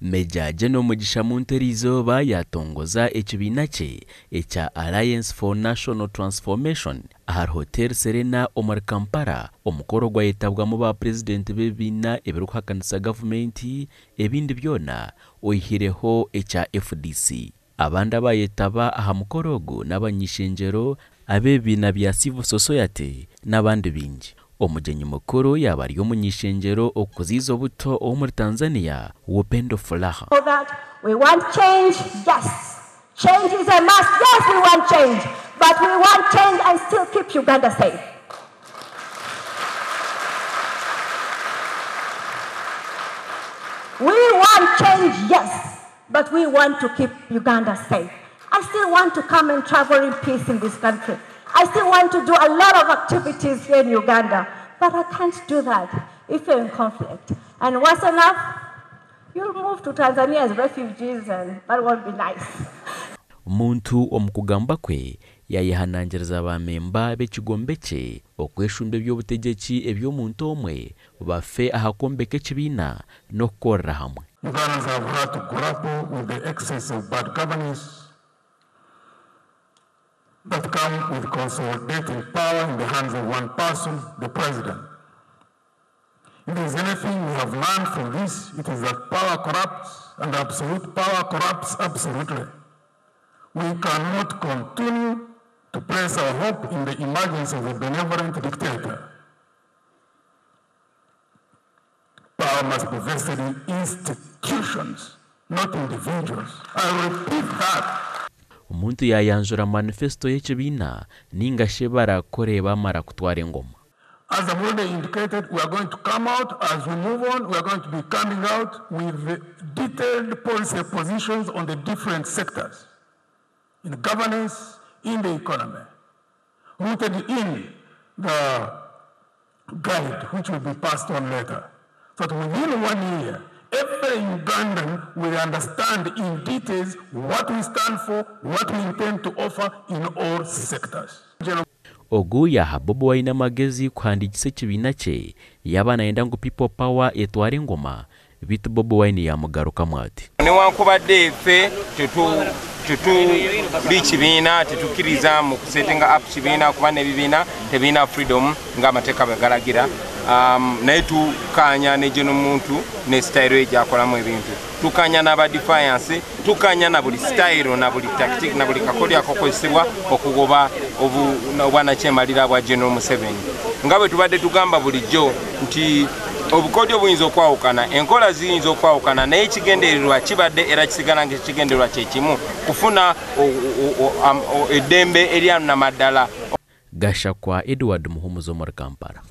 Meja General Mugisha Munterizoba yatongoza ekibiina kye ekya Alliance for National Transformation ahar Hotel Serena omar Kampala omukoro gwayetabwamu ba president b'ebibiina ebirukuhakanisa gavumenti ebindi byona oihireho ekya FDC. Abandi abayetaba aha mukoro ogu n'abanyishenjero ab'ebibiina bya civil society n'abandi bingi. Omujenyi mukuru yabari omunyishenjero okuziza obuto omuri Tanzania Upendo Furaha. So that we want change, yes. Change is a must, yes, we want change. But we want change and still keep Uganda safe. We want change, yes, but we want to keep Uganda safe. I still want to come and travel in peace in this country. I still want to do a lot of activities here in Uganda, but I can't do that if you're in conflict. And once enough, you'll move to Tanzania as refugees, and that won't be nice. Muntu omukugamba kwe yayihanangiriza abamemba b'ekigombe kye okweshumba by'obutegetsi eby'omuntu omwe bafe ahakombe k'ekibiina n'okukorera hamwe. Ugandans have had to grapple with the excess of bad governance that come with consolidating power in the hands of one person, the president. If there is anything we have learned from this, it is that power corrupts, and absolute power corrupts absolutely. We cannot continue to place our hope in the emergence of a benevolent dictator. Power must be vested in institutions, not individuals. I repeat that. Omuntu yayanjura manifesto y'ekibiina ningashe barakore bamara kutwara engoma. As I've already indicated, we are going to come out as we move on. We are going to be coming out with detailed policy positions on the different sectors, in governance, in the economy, rooted in the guide which will be passed on later. So that within 1 year, every Ugandan will understand in details what we stand for, what we intend to offer in all sectors. Ogu yaha Bobi Wine amagezi kuhandikisa ekibiina kye yaba nayenda ngu people power etware engoma bitu Bobi Wine yamugarukamu ati newankubadde ffe tetuli kibiina tetukkiriza mu kusettinga up kibiina kuba n'ebibiina tebiina freedom ng'amateeka bwe galagira. Naye tukanya ne geno muntu ne style egyakolamu ebintu, tukanya n'aba defiance, tukanya na buli style na buli tactic na buli kakodya akokozesebwa okugoba obwanakyemalira bwa General Museveni. Nga bwe tubadde tugamba bulijjo nti obukodyo buyinza okwawukana, enkola ziyinza okwawukana, naye ekigendererwa kibadde era kisigala ng'ekigendererwa kye kimu, kufuna eddembe eryannamaddala. Gasha kwa Edward Muhumuzo mu Kampala.